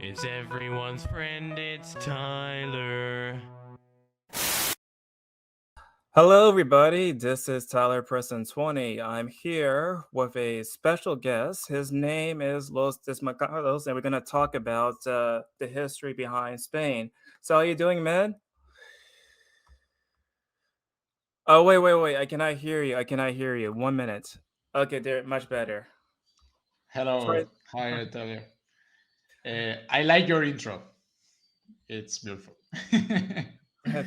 is everyone's friend, it's Tyler. Hello, everybody. This is TylerPreston20. I'm here with a special guest. His name is Los Desenmascarados, and we're going to talk about the history behind Spain. So, how you doing, man? Oh, wait. I cannot hear you. I cannot hear you. 1 minute. Okay, there, much better. Hello, Try. hi Natalia. I like your intro. It's beautiful.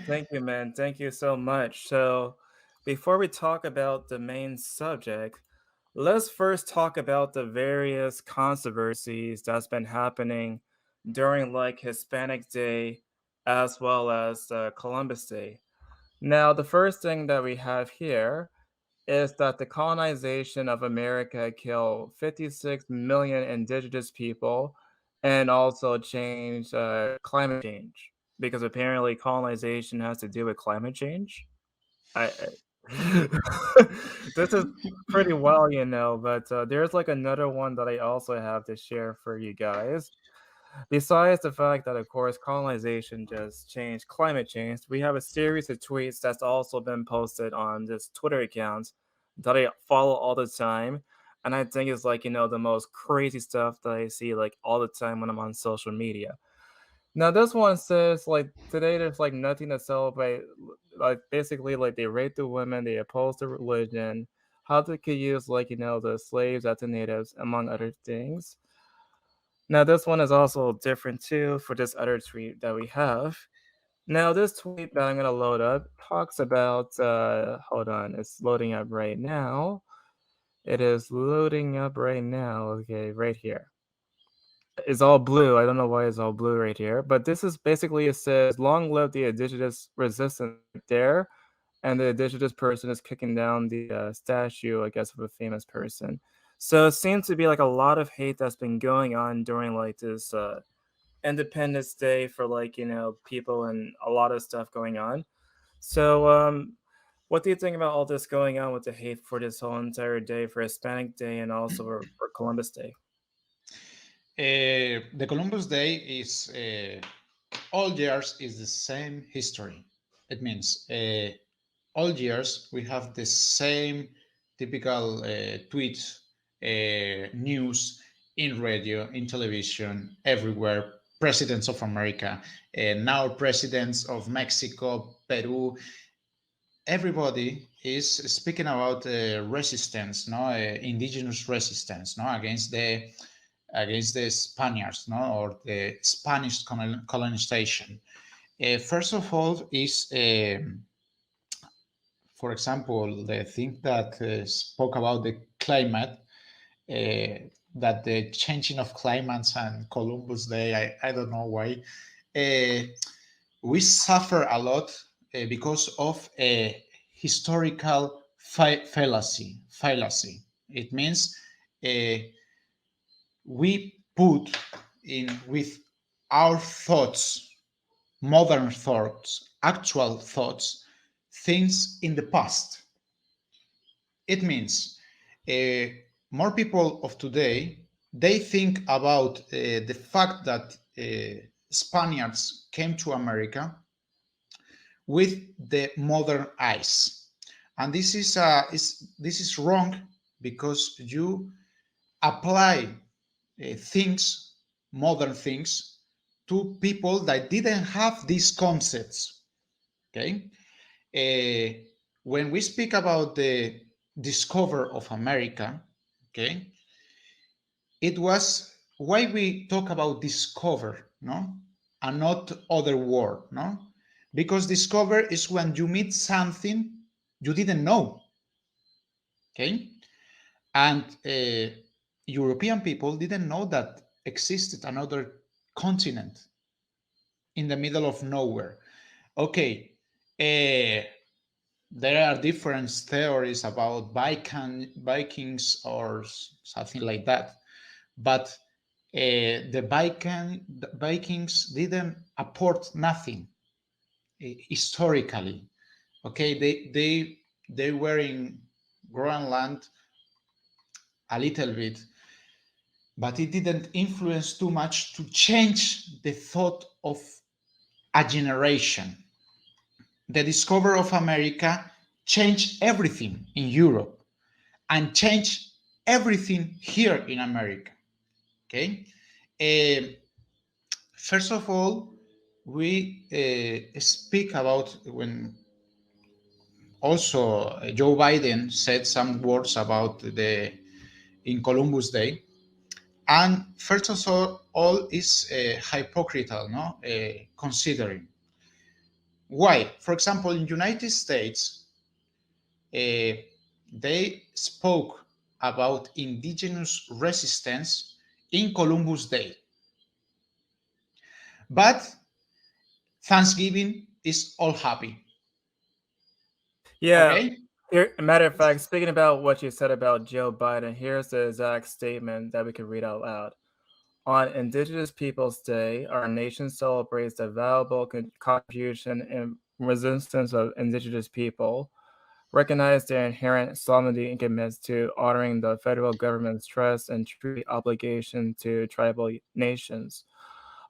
Thank you, man. Thank you so much. So, before we talk about the main subject, let's first talk about the various controversies that's been happening during like Hispanic Day as well as Columbus Day. Now, the first thing that we have here is that the colonization of America killed 56 million indigenous people and also changed climate change because apparently colonization has to do with climate change. This is pretty well, but there's like another one that I also have to share for you guys. Besides the fact that, of course, colonization just changed climate change, we have a series of tweets that's also been posted on this Twitter account that I follow all the time. And I think it's like, the most crazy stuff that I see like all the time when I'm on social media. Now, this one says like today there's like nothing to celebrate. Like basically, like they rape the women, they oppose the religion, how they could use like the slaves as the natives, among other things. Now, this one is also different too for this other tweet that we have. Now, this tweet that I'm going to load up talks about, hold on, it's loading up right now. It is loading up right now. Okay, right here. It's all blue. I don't know why it's all blue right here. But this is basically, it says, long live the indigenous resistance there. And the indigenous person is kicking down the statue, I guess, of a famous person. So it seems to be like a lot of hate that's been going on during like this Independence Day for like people and a lot of stuff going on. So what do you think about all this going on with the hate for this whole entire day for Hispanic Day and also for Columbus Day? The Columbus Day is all years is the same history. It means all years we have the same typical tweets, news in radio, in television, everywhere. Presidents of America, now presidents of Mexico, Peru, everybody is speaking about resistance, no, indigenous resistance, no, against the Spaniards, no, or the Spanish colonization. First of all, is for example the thing that spoke about the climate. That the changing of climates and Columbus Day, I don't know why. We suffer a lot because of a historical fallacy. Fallacy. It means we put in with our thoughts, modern thoughts, actual thoughts, things in the past. It means uh, more people of today, they think about the fact that Spaniards came to America with the modern eyes, and this is wrong because you apply things, modern things, to people that didn't have these concepts. Okay, when we speak about the discover of America, okay, it was why we talk about discover, no, and not other word, no, because discover is when you meet something you didn't know, okay, and European people didn't know that existed another continent in the middle of nowhere. Okay, there are different theories about Vikings or something like that, but the Vikings didn't apport nothing historically. Okay, they were in Greenland a little bit, but it didn't influence too much to change the thought of a generation. The discovery of America changed everything in Europe and changed everything here in America. Okay. First of all, we speak about when also Joe Biden said some words about the in Columbus Day, and first of all is hypocritical, no? Considering why, for example, in United States, they spoke about indigenous resistance in Columbus Day, but Thanksgiving is all happy. Yeah. Okay. Here, matter of fact, speaking about what you said about Joe Biden, here's the exact statement that we could read out loud. On Indigenous Peoples Day, our nation celebrates the valuable contribution and resistance of Indigenous people, recognize their inherent sovereignty and commits to honoring the federal government's trust and treaty obligation to tribal nations.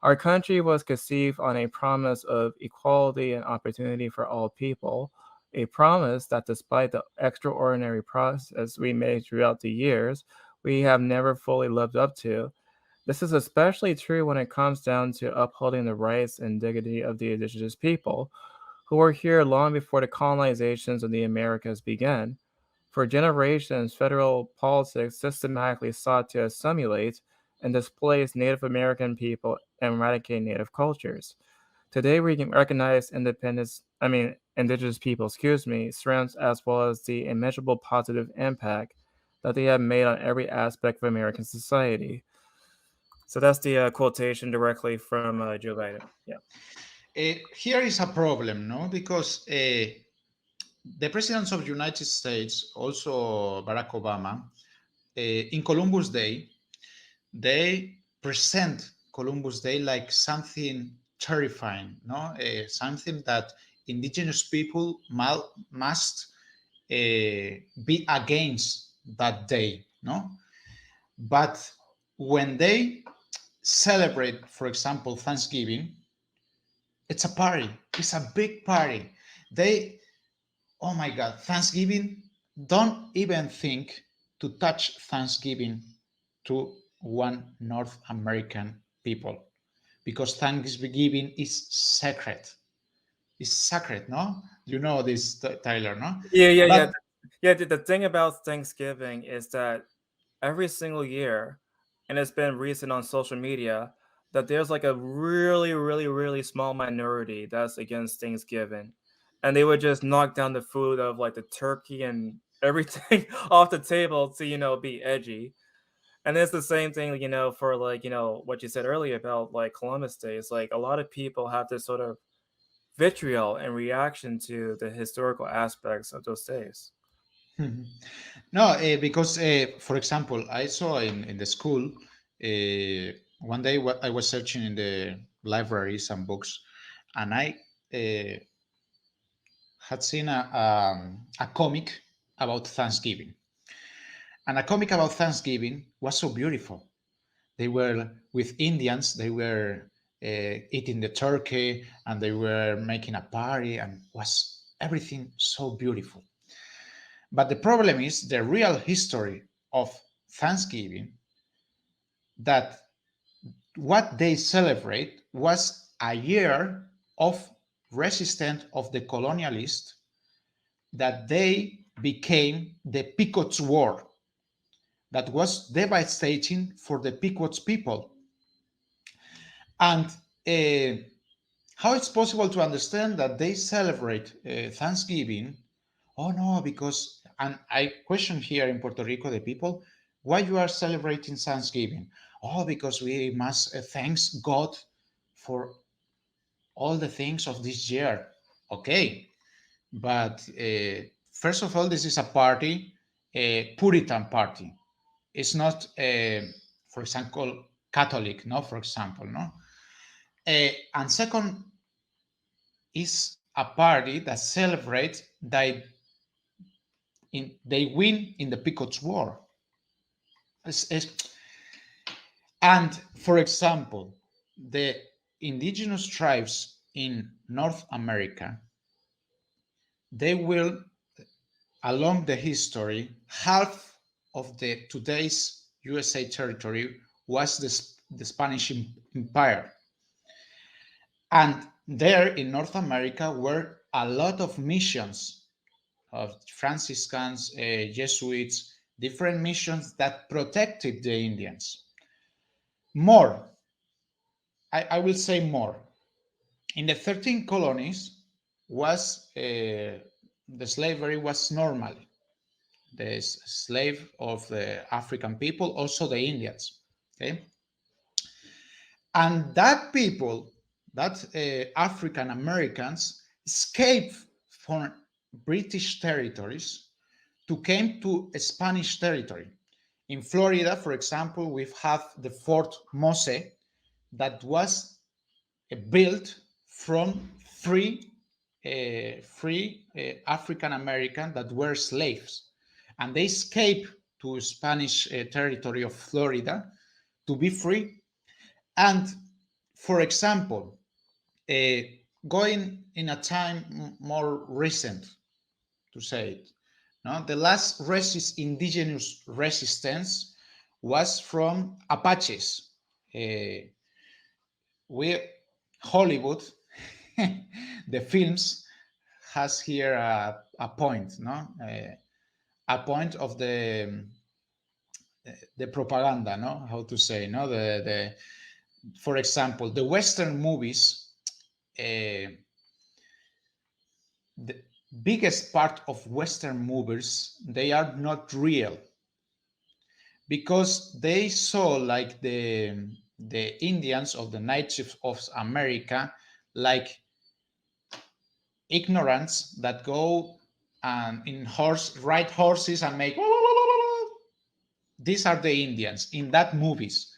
Our country was conceived on a promise of equality and opportunity for all people, a promise that despite the extraordinary process we made throughout the years, we have never fully lived up to. This is especially true when it comes down to upholding the rights and dignity of the indigenous people, who were here long before the colonizations of the Americas began. For generations, federal politics systematically sought to assimilate and displace Native American people and eradicate Native cultures. Today, we can recognize indigenous people, strengths as well as the immeasurable positive impact that they have made on every aspect of American society. So that's the quotation directly from Joe Biden. Yeah. Here is a problem, no? Because the presidents of the United States, also Barack Obama, in Columbus Day, they present Columbus Day like something terrifying, no? Something that indigenous people must be against that day, no? But when they celebrate, for example, Thanksgiving, it's a party. It's a big party. They, oh my God, Thanksgiving, don't even think to touch Thanksgiving to one North American people, because Thanksgiving is sacred. It's sacred, no? You know this, Tyler, no? Yeah. But Yeah, the thing about Thanksgiving is that every single year, and it's been recent on social media, that there's like a really small minority that's against Thanksgiving. And they would just knock down the food of like the turkey and everything off the table to, be edgy. And it's the same thing, for like, what you said earlier about like Columbus Day. It's like a lot of people have this sort of vitriol in reaction to the historical aspects of those days. no, because, for example, I saw in the school one day I was searching in the library some books, and I had seen a comic about Thanksgiving. And a comic about Thanksgiving was so beautiful. They were with Indians, they were eating the turkey, and they were making a party, and was everything so beautiful. But the problem is the real history of Thanksgiving, that what they celebrate was a year of resistance of the colonialists, that they became the Pequot's War, that was devastating for the Pequot's people. And how it's possible to understand that they celebrate Thanksgiving? Oh no, because, and I question here in Puerto Rico the people, why you are celebrating Thanksgiving? Oh, because we must thanks God for all the things of this year. Okay, but first of all, this is a party, a Puritan party. It's not, for example, Catholic, no, for example, no. And second, is a party that celebrates that they win in the Pequot's War. It's, And for example, the indigenous tribes in North America, they will, along the history, half of the today's USA territory was the Spanish Empire. And there in North America were a lot of missions of Franciscans, Jesuits, different missions that protected the Indians. More, I will say more. In the 13 colonies, was the slavery was normal. The slave of the African people, also the Indians. Okay, and that people, that African Americans, escaped from British territories to came to Spanish territory. In Florida, for example, we have the Fort Mose that was built from free African American that were slaves, and they escaped to Spanish territory of Florida to be free. And for example, going in a time more recent, to say it, no, the last indigenous resistance was from Apaches. Hollywood, the films has here a point, no, a point of the propaganda, no, how to say, no, the for example, the Western movies, the biggest part of Western movies, they are not real, because they saw like the Indians of the natives of America like ignorance that go in ride horses and make these are the Indians in that movies.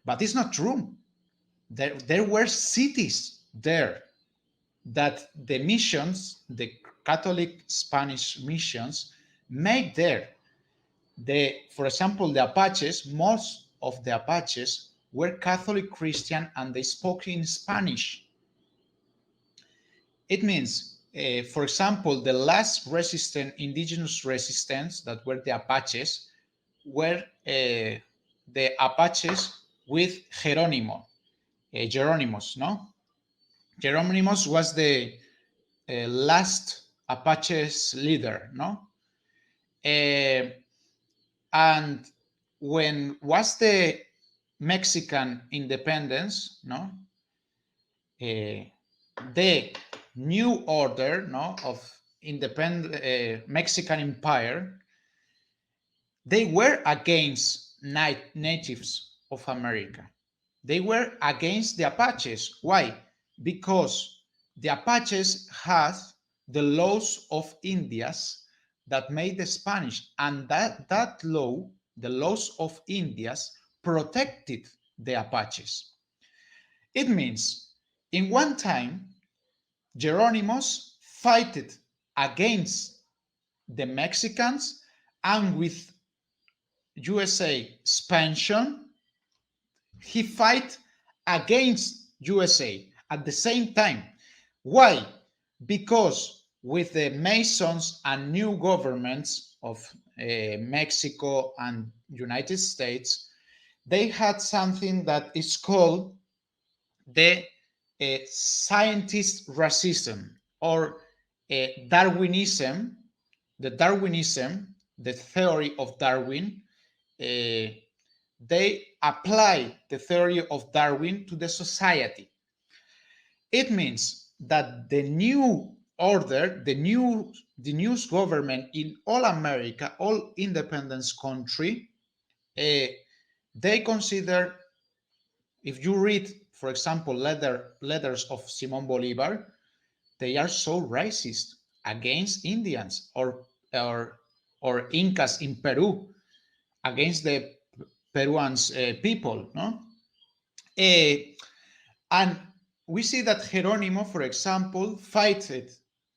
But it's not true. There were cities there that the missions, the Catholic Spanish missions, made there. For example, the Apaches, most of the Apaches were Catholic Christian and they spoke in Spanish. It means, for example, the last indigenous resistance that were the Apaches were the Apaches with Jerónimos, no? Jerónimos was the last Apaches leader, no? And when was the Mexican independence, no? The new order, no, of independent Mexican empire, they were against natives of America. They were against the Apaches. Why? Because the Apaches had the laws of Indias that made the Spanish, and that law, the laws of Indias, protected the Apaches. It means in one time, Jerónimos fought against the Mexicans, and with USA expansion, he fought against USA at the same time. Why? Because with the Masons and new governments of Mexico and United States, they had something that is called the scientist racism, or Darwinism, the theory of Darwin. They apply the theory of Darwin to the society. It means that the new order, the new government in all America, all independence country, they consider, if you read, for example, letters of Simon Bolivar, they are so racist against Indians or Incas in Peru, against the Peruvians people, no? And we see that Jerónimo, for example, fought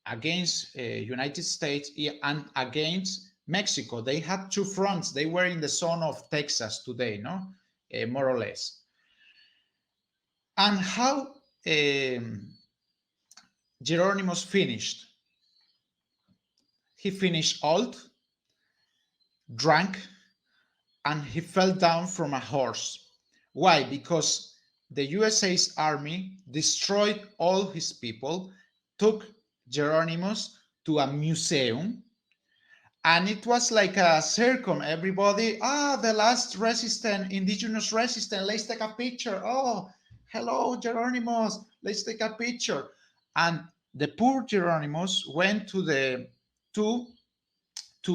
against United States and against Mexico. They had two fronts. They were in the zone of Texas today, no? more or less. And how Hieronymus finished? He finished old, drunk, and he fell down from a horse. Why? Because the USA's army destroyed all his people, took Hieronymus to a museum, and it was like a circle. Everybody, the last indigenous resistant, let's take a picture. Oh, hello, Hieronymus, let's take a picture. And the poor Hieronymus went to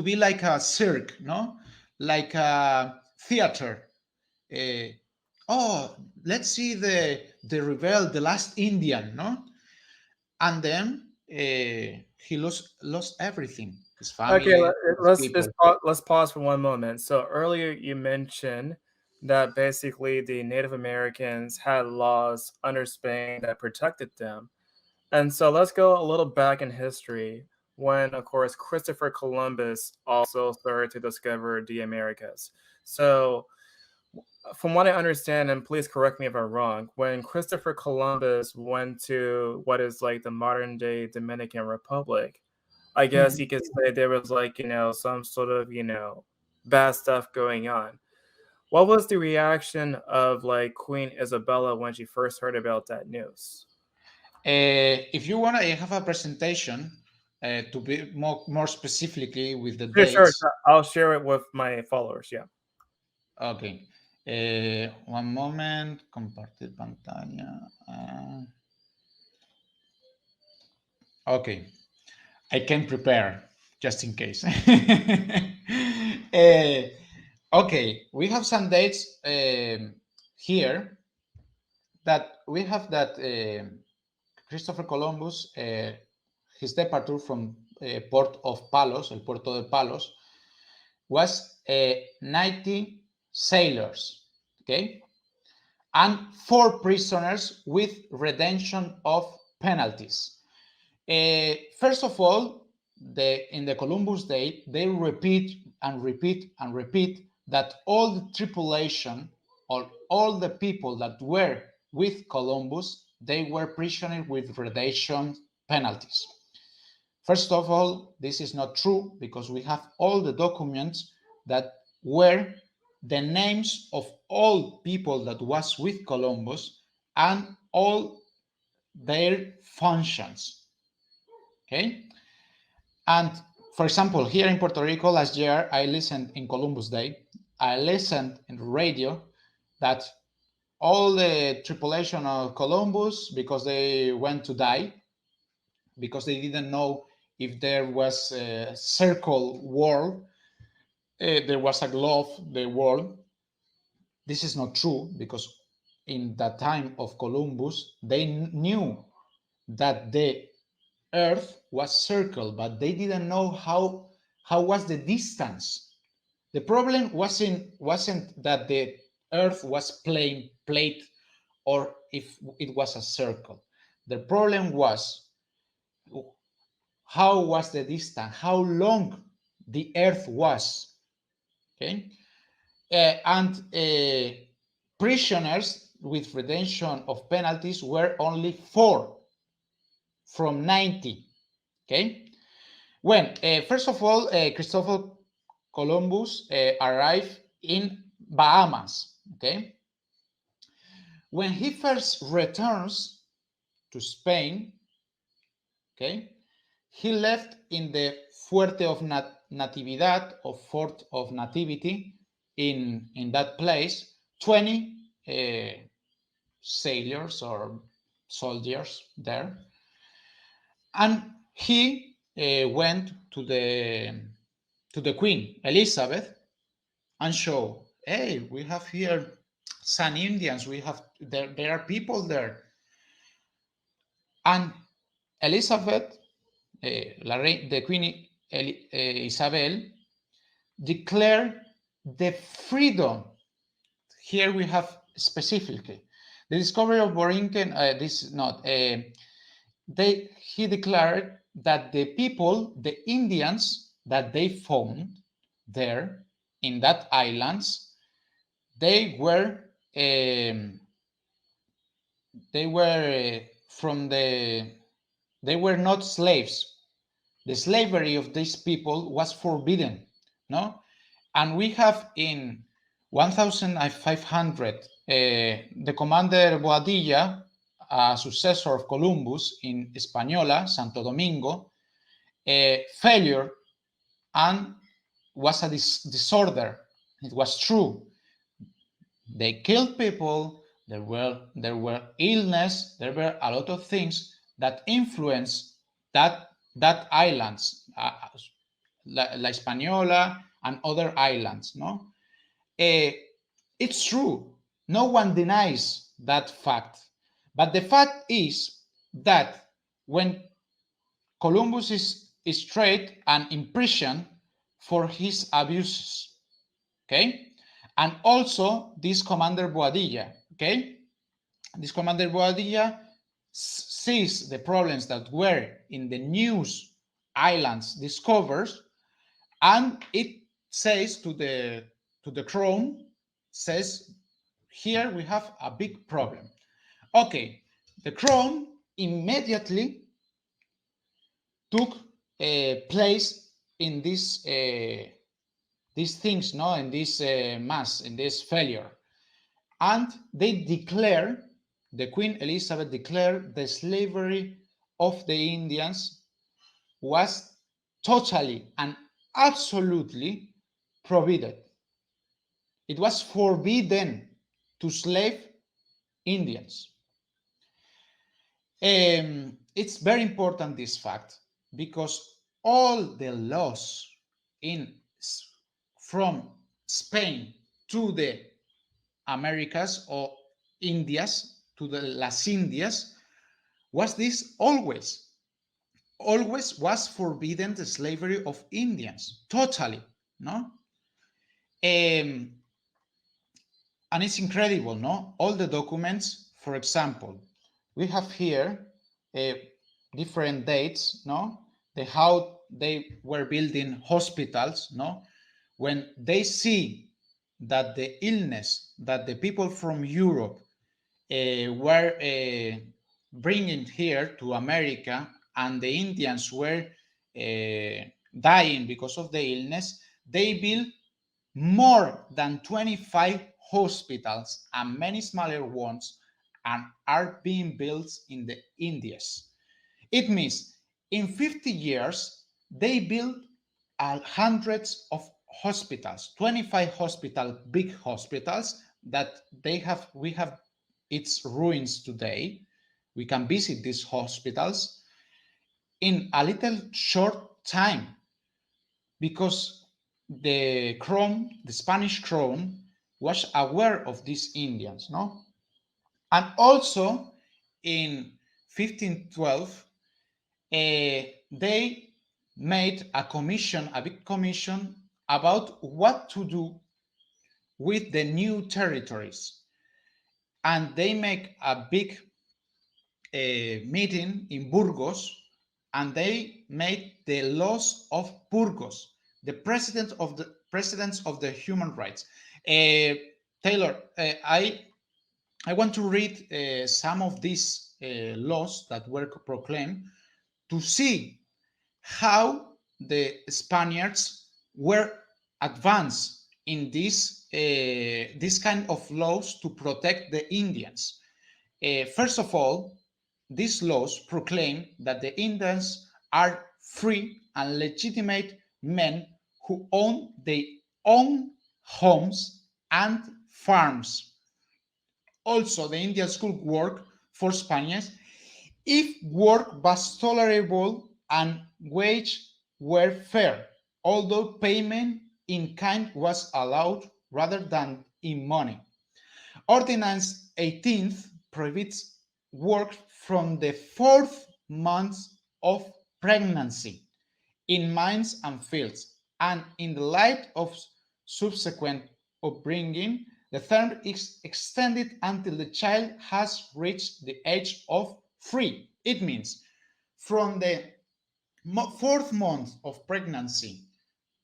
be like a cirque, no? Like a theater. Let's see the rebel, the last Indian, no? And then he lost everything. His family. Okay, his let's pause for one moment. So earlier you mentioned that basically the Native Americans had laws under Spain that protected them. And so let's go a little back in history when, of course, Christopher Columbus also started to discover the Americas. So from what I understand, and please correct me if I'm wrong, when Christopher Columbus went to what is like the modern day Dominican Republic, I guess you could say there was like, some sort of, bad stuff going on. What was the reaction of like Queen Isabella when she first heard about that news? If you want, I have a presentation to be more specifically with the dates. Sure. I'll share it with my followers. Yeah. Okay. One moment. Compartir pantalla. Okay. I can prepare just in case. Okay. We have some dates here that we have that Christopher Columbus, his departure from Port of Palos, el Puerto de Palos, was 90 sailors, okay, and 4 prisoners with redemption of penalties. First of all, in the Columbus Day, they repeat and repeat and repeat that all the tripulation or all the people that were with Columbus, they were prisoners with redemption penalties. First of all, this is not true because we have all the documents that were the names of all people that was with Columbus and all their functions. Okay. And for example, here in Puerto Rico last year, I listened in Columbus Day, I listened in the radio that all the tripulation of Columbus, because they went to die, because they didn't know if there was a circle world, there was a globe, the world. This is not true because in that time of Columbus, they knew that the Earth was circle, but they didn't know how was the distance. The problem wasn't that the Earth was plate or if it was a circle. The problem was how was the distance, how long the Earth was. Okay, and prisoners with redemption of penalties were only 4 from 90. Okay, when first of all, Christopher Columbus arrived in Bahamas. Okay, when he first returns to Spain, okay, he left in the Fuerte of Natividad or Fort of Nativity in that place 20 sailors or soldiers there, and he went to the Queen Elizabeth and show, hey, we have here some Indians, we have there are people there, and Elizabeth, the Queen Isabel, declared the freedom. Here we have specifically the discovery of Borinquen. This is not. He declared that the people, the Indians that they found there in that islands, they were they were they were not slaves. The slavery of these people was forbidden, no? And we have in 1500 the commander Boadilla, a successor of Columbus in Española, Santo Domingo, failure and was a disorder. It was true. They killed people. There were illness. There were a lot of things that influenced that islands, La Española and other islands. No, it's true. No one denies that fact. But the fact is that when Columbus is tried and imprisoned for his abuses, okay? And also this Commander Boadilla, okay? This Commander Boadilla sees the problems that were in the news islands discovered, and it says to the crown, says, here we have a big problem. Okay, the crown immediately took place in this these things, no, in this mass, in this failure, and they declare, the Queen Elizabeth declared, the slavery of the Indians was totally and absolutely prohibited. It was forbidden to slave Indians. It's very important, this fact, because all the laws from Spain to the Americas or Indias, to the Las Indias, was this always was forbidden the slavery of Indians, totally, no? And it's incredible, no? All the documents, for example, we have here different dates, no? How they were building hospitals, no? When they see that the illness that the people from Europe were bringing here to America, and the Indians were dying because of the illness, they built more than 25 hospitals and many smaller ones, and are being built in the Indies. It means in 50 years, they built hundreds of hospitals, 25 big hospitals that we have its ruins today. We can visit these hospitals in a little short time, because the Spanish crown was aware of these Indians, no? And also in 1512, they made a big commission about what to do with the new territories. And they make a big meeting in Burgos, and they made the laws of Burgos, the presidents of the human rights. Taylor, I want to read some of these laws that were proclaimed to see how the Spaniards were advanced in this kind of laws to protect the Indians. First of all, these laws proclaim that the Indians are free and legitimate men who own their own homes and farms. Also, the Indians could work for Spaniards if work was tolerable and wages were fair, although payment in kind was allowed rather than in money. Ordinance 18th prohibits work from the 4th month of pregnancy in mines and fields, and in the light of subsequent upbringing, the term is extended until the child has reached the age of 3. It means from the 4th month of pregnancy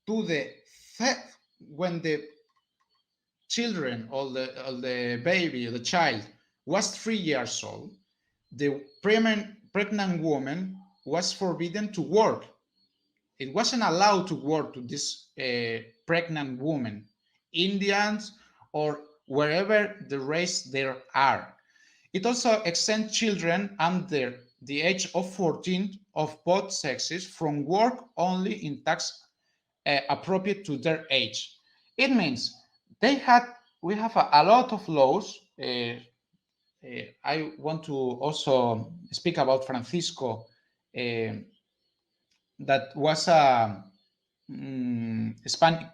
to the when the children or the baby, the child was 3 years old, the pregnant woman was forbidden to work. It wasn't allowed to work to this pregnant woman, Indians or wherever the race there are. It also exempts children under the age of 14 of both sexes from work only in tasks appropriate to their age. It means we have a lot of laws. I want to also speak about Francisco, that was a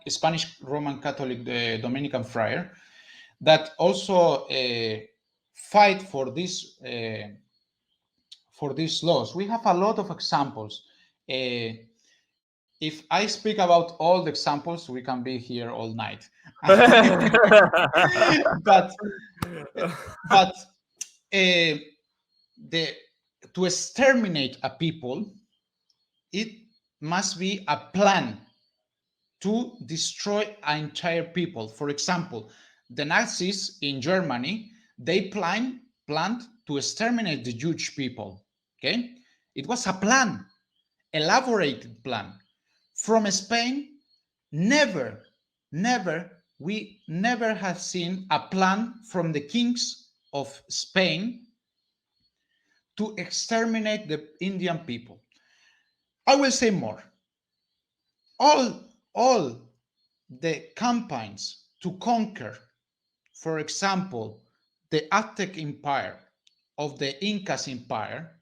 Spanish Roman Catholic Dominican friar that also fight for these laws. We have a lot of examples. If I speak about all the examples, we can be here all night. but to exterminate a people, it must be a plan to destroy an entire people. For example, the Nazis in Germany, they planned to exterminate the Jewish people. Okay, it was a plan, elaborated plan. From Spain, we never have seen a plan from the kings of Spain to exterminate the Indian people. I will say more. All the campaigns to conquer, for example, the Aztec Empire of the Incas Empire,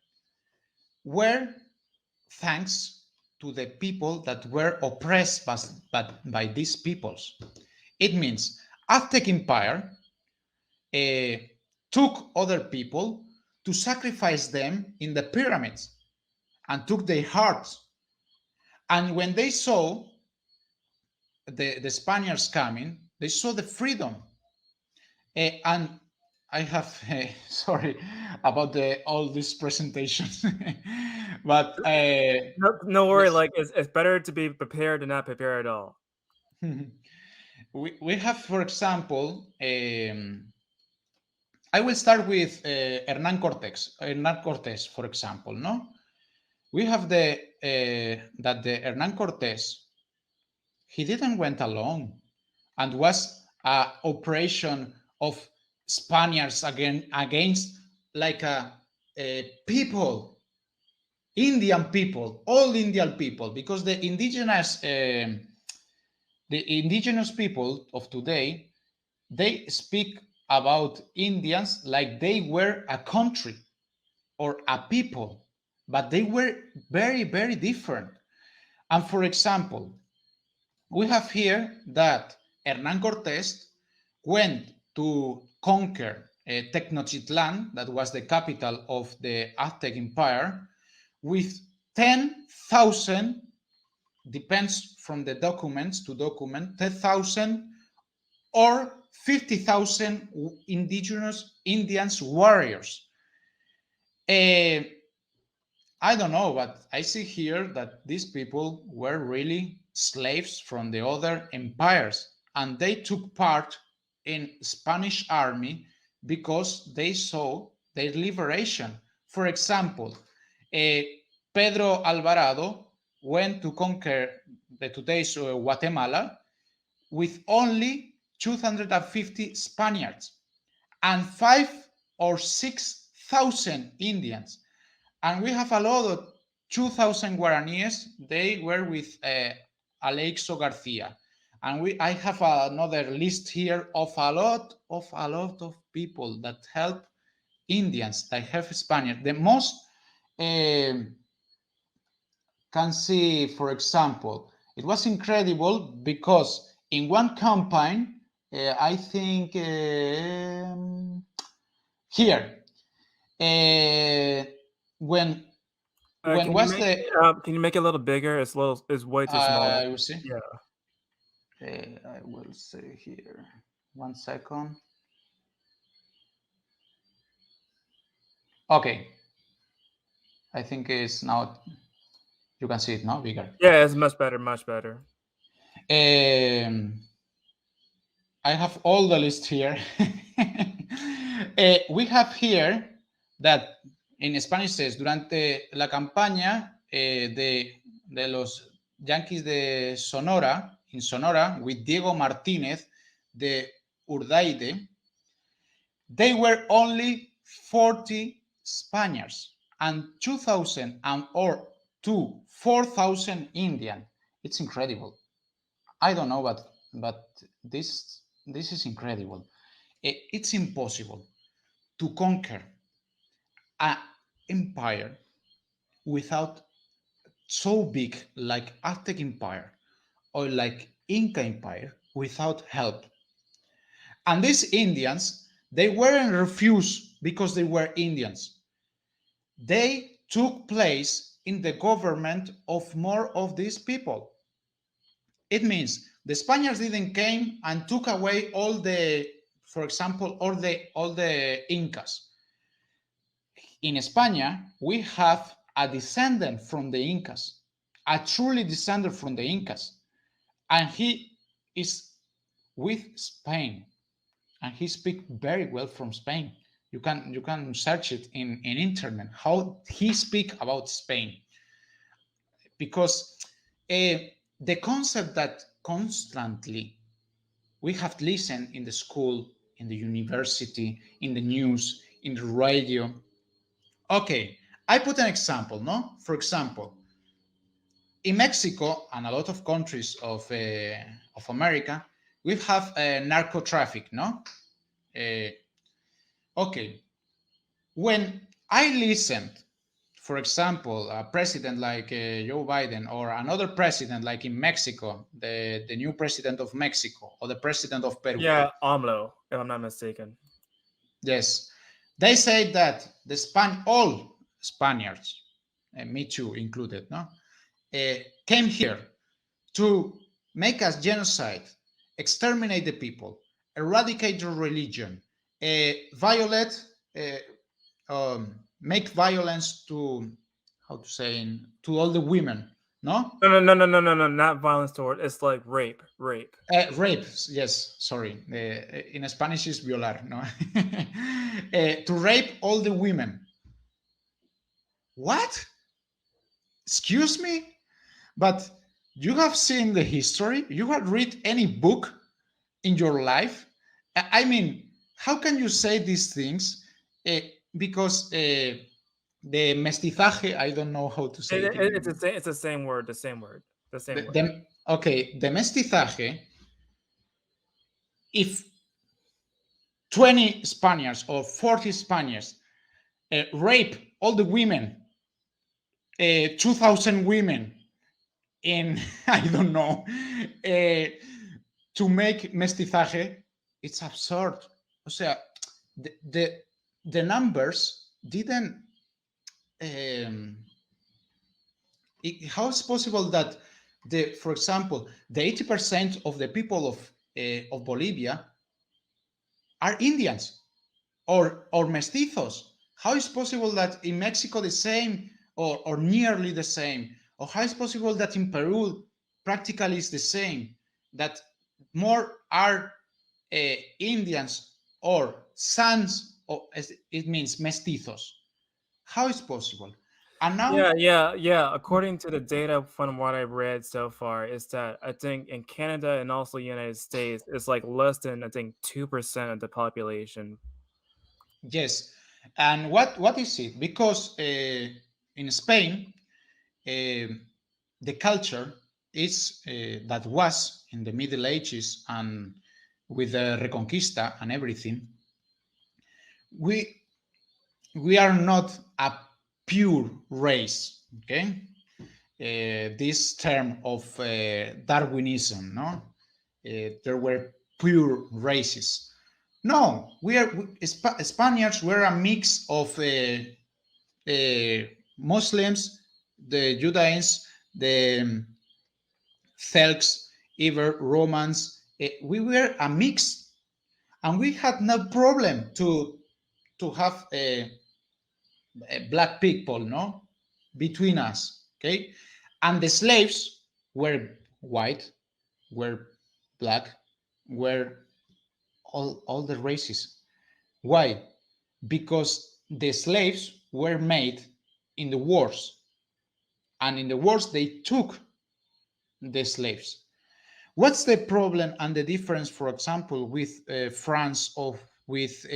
were thanks to the people that were oppressed by these peoples. It means Aztec Empire took other people to sacrifice them in the pyramids and took their hearts. And when they saw the Spaniards coming, they saw the freedom. And I have, sorry about all these presentations, but no worry. Yes. Like it's better to be prepared than not prepared at all. we have, for example, I will start with Hernán Cortés, for example. No, we have that the Hernán Cortés, he didn't went alone, and was an operation of Spaniards against like a people, Indian people, all Indian people, because the indigenous people of today, they speak about Indians like they were a country or a people, but they were very, very different. And for example, we have here that Hernán Cortés went to conquer Tenochtitlan, that was the capital of the Aztec Empire, with 10,000, depends from the documents to document, 10,000 or 50,000 indigenous Indians warriors. I don't know, but I see here that these people were really slaves from the other empires, and they took part in Spanish army because they saw their liberation. For example, Pedro Alvarado went to conquer the today's Guatemala with only 250 Spaniards and 5,000 or 6,000 Indians. And we have a lot of 2,000 Guaraníes. They were with Aleixo Garcia. And I have another list here of a lot of people that help Indians, that have Spaniards. The most can see, for example, it was incredible because in one campaign, I think here, when was can you make it a little bigger? It's way too small. I will see. Yeah. I will say here. 1 second. Okay. I think it's now. You can see it now bigger. Yeah, it's much better, much better. I I have all the list here. We have here that in Spanish says, durante la campaña de los Yankees de Sonora, in Sonora, with Diego Martínez de Urdaide, they were only 40 Spaniards and 2,000 or 4,000 Indian. It's incredible. I don't know, but this is incredible. It's impossible to conquer an empire without so big like Aztec Empire or like Inca Empire without help. And these Indians, they weren't refused because they were Indians. They took place in the government of more of these people. It means the Spaniards didn't came and took away all the, for example, all the Incas. In España, we have a descendant from the Incas, a truly descendant from the Incas, and he is with Spain, and he speaks very well from Spain. You can search it in internet how he speak about Spain, because the concept that constantly we have listened in the school, in the university, in the news, in the radio. Okay, I put an example, no? For example, in Mexico and a lot of countries of America, we have narco traffic, no? Okay, when I listened, for example, a president like Joe Biden or another president like in Mexico, the new president of Mexico or the president of Peru. Yeah, AMLO, if I'm not mistaken. Yes, they say that all Spaniards, me too included, no, came here to make us genocide, exterminate the people, eradicate their religion, violate, make violence to, how to say, to all the women, no? No, not violence toward, it's like rape. Rape, yes, sorry. In Spanish is violar, no? To rape all the women. What? Excuse me? But you have seen the history? You have read any book in your life? I mean, how can you say these things? Because the mestizaje, I don't know how to say it. It's the same word, the same word. Okay, the mestizaje, if 20 Spaniards or 40 Spaniards rape all the women, 2,000 women in, I don't know, to make mestizaje, it's absurd. O sea, the numbers didn't. How is possible that for example, the 80% of the people of Bolivia are Indians or mestizos? How is possible that in Mexico the same or nearly the same? Or how is possible that in Peru practically is the same? That more are Indians or sons, or it means mestizos. How is possible? And now, yeah. According to the data from what I've read so far, is that I think in Canada and also United States, it's like less than, I think, 2% of the population. Yes, and what is it? Because in Spain, the culture is that was in the Middle Ages and with the Reconquista and everything. We are not a pure race, okay? This term of Darwinism, no? There were pure races. No, Spaniards were a mix of Muslims, the Judains, the Celts, Iber, Romans. We were a mix, and we had no problem to have black people, no, between us, okay? And the slaves were white, were black, were all the races. Why? Because the slaves were made in the wars, and in the wars they took the slaves. What's the problem and the difference, for example, with France or with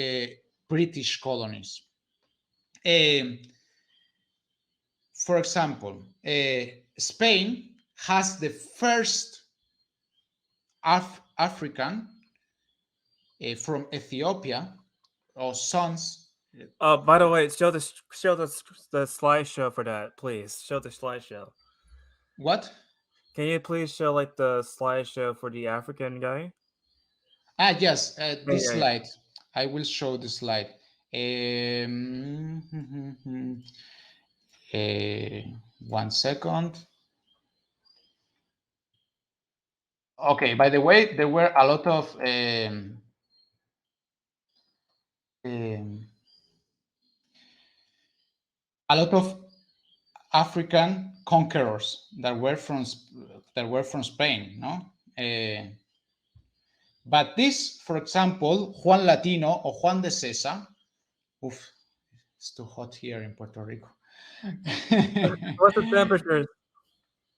British colonies? For example, Spain has the first African from Ethiopia, or sons. By the way, show the slideshow for that, please. Show the slideshow. What? Can you please show like the slideshow for the African guy? Yes, this yeah. slide. I will show the slide. 1 second. Okay, by the way, there were a lot of African conquerors that were from Spain, no? But this, for example, Juan Latino or Juan de César. Oof, it's too hot here in Puerto Rico. What's the temperature?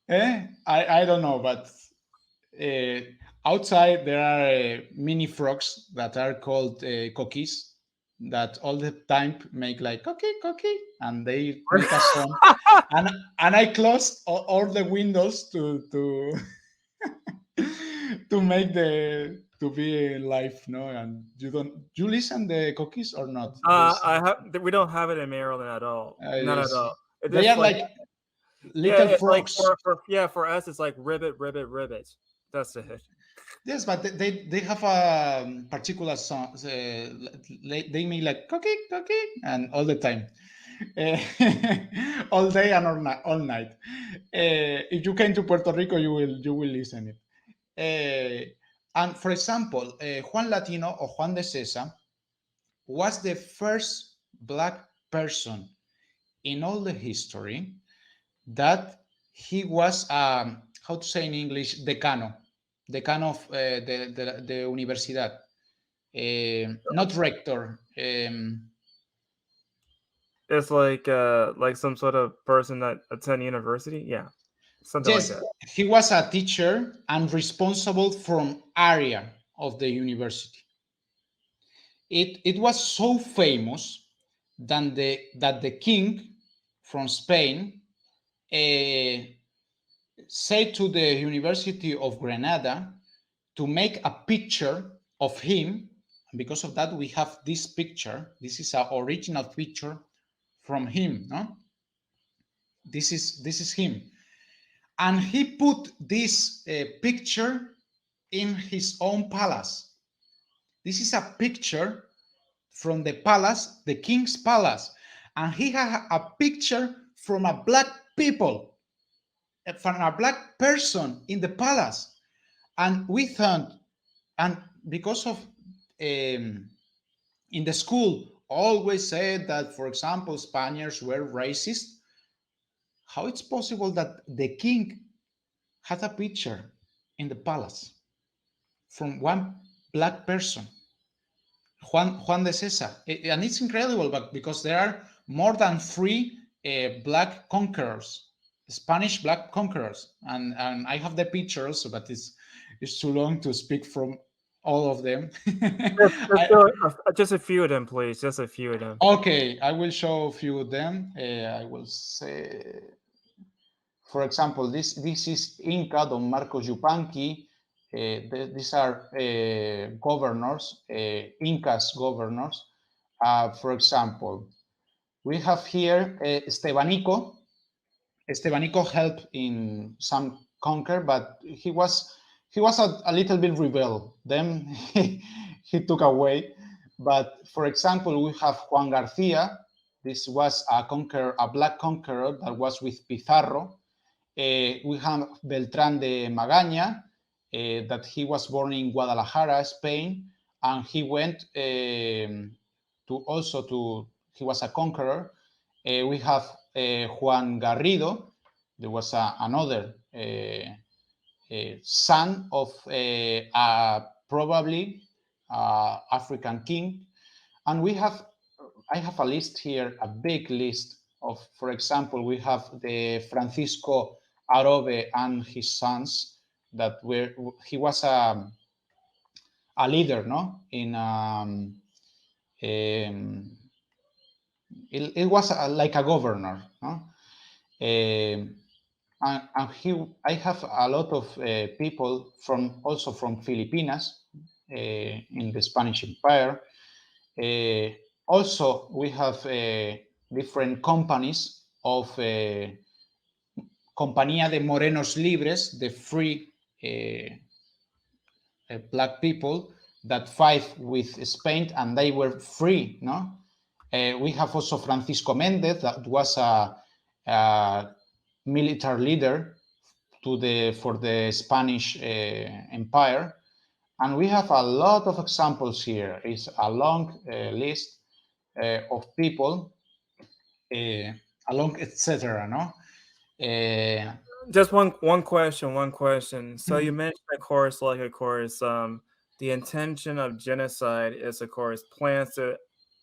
I don't know, but outside there are mini frogs that are called coquis, that all the time make like cocky, and they make a song. and I closed all the windows to to make to be live, no? And you listen the cookies or not? We don't have it in Maryland at all. Not Yes. at all. They are like little frogs. Like for us, it's like ribbit. That's it. Yes, but they have a particular song. They make like cookie, and all the time, all day and all night. If you came to Puerto Rico, you will listen it. And for example, Juan Latino or Juan de César was the first black person in all the history that he was, how to say in English, decano of the universidad, not rector. It's like some sort of person that attend university. Yeah, something like that. He was a teacher and responsible from area of the university. It was so famous that the king from Spain said to the University of Granada to make a picture of him. And because of that, we have this picture. This is an original picture from him, no? This is him. And he put this picture in his own palace. This is a picture from the palace, the king's palace. And he had a picture from a black people, from a black person in the palace. And we thought, and because of in the school always said that, for example, Spaniards were racist, how it's possible that the king had a picture in the palace from one black person, Juan de César? And it's incredible, but because there are more than 3 black conquerors, Spanish black conquerors, and I have the picture also, but it's too long to speak from all of them. Just a few of them, please. Just a few of them. Okay, I will show a few of them. I will say, for example, this is Inca, Don Marcos Yupanqui. These are governors, Incas governors. For example, we have here Estebanico. Estebanico helped in some conquer, but he was a little bit rebel. Then he took away. But for example, we have Juan Garcia. This was a black conqueror that was with Pizarro. We have Beltrán de Magaña, that he was born in Guadalajara, Spain, and he went he was a conqueror. We have Juan Garrido. There was another son of probably African king. And I have a list here, a big list of, for example, we have the Francisco Arobe and his sons that he was a leader, no? It was like a governor, no? And I have a lot of people also from Filipinas in the Spanish Empire. Also, we have different companies of Compañía de Morenos Libres, the free black people that fight with Spain, and they were free, no? We have also Francisco Mendez, that was a military leader for the Spanish Empire. And we have a lot of examples here. It's a long list of people, along, etc. No. Just one question. So you mentioned, of course, the intention of genocide is, of course, plans to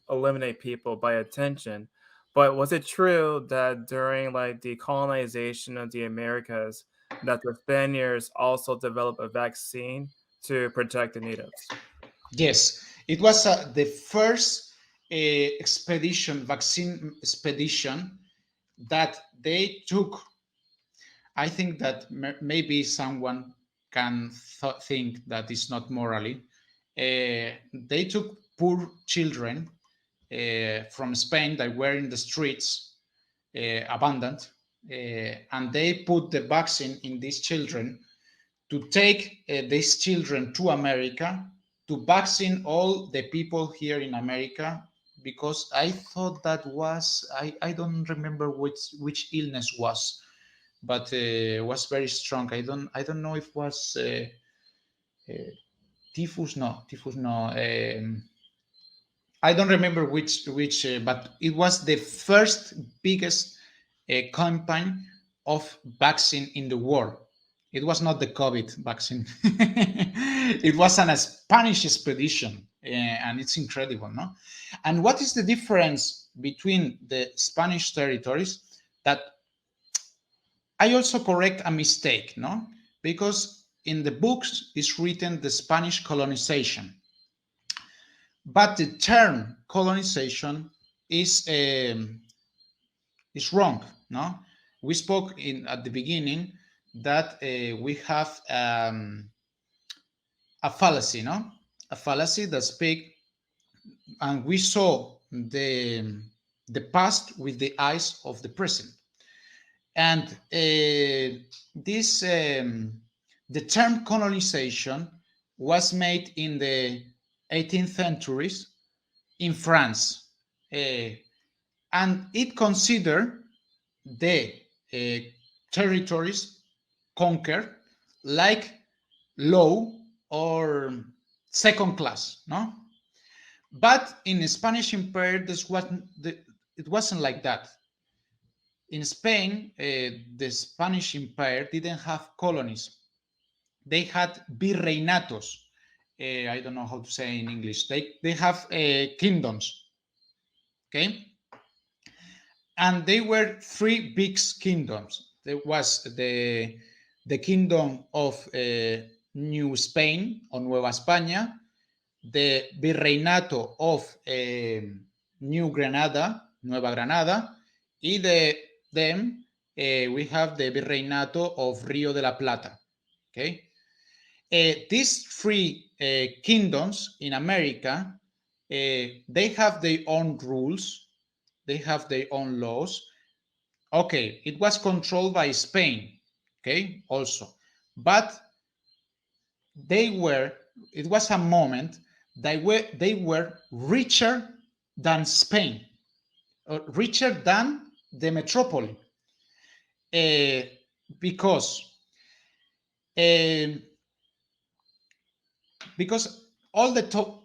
eliminate people by attention. But was it true that during the colonization of the Americas, that the Spaniards also developed a vaccine to protect the natives? Yes, it was the first vaccine expedition that they took. I think that maybe someone can think that it's not morally. They took poor children from Spain that were in the streets, abandoned, and they put the vaccine in these children to take these children to America to vaccine all the people here in America, because I thought that was, I don't remember which illness was, but was very strong. I don't know if it was typhus. No. I don't remember which, but it was the first biggest campaign of vaccine in the world. It was not the COVID vaccine. It was a Spanish expedition, and it's incredible, no? And what is the difference between the Spanish territories? That I also correct a mistake, no? Because in the books is written the Spanish colonization, but the term colonization is wrong, no? We spoke at the beginning that we have a fallacy, no? A fallacy that speak, and we saw the past with the eyes of the present. And this the term colonization was made in the 18th centuries in France, and it considered the territories conquered like low or second class, no? But in the Spanish Empire, it wasn't like that. In Spain, the Spanish Empire didn't have colonies. They had virreinatos. I don't know how to say in English. They have kingdoms, okay? And they were three big kingdoms. There was the kingdom of New Spain or Nueva España, the virreinato of New Granada, Nueva Granada, y then we have the virreinato of Rio de la Plata. Okay, these three kingdoms in America, they have their own rules, they have their own laws. Okay, it was controlled by Spain, okay, also, but it was a moment that they were richer than Spain, richer than the metropole, because all the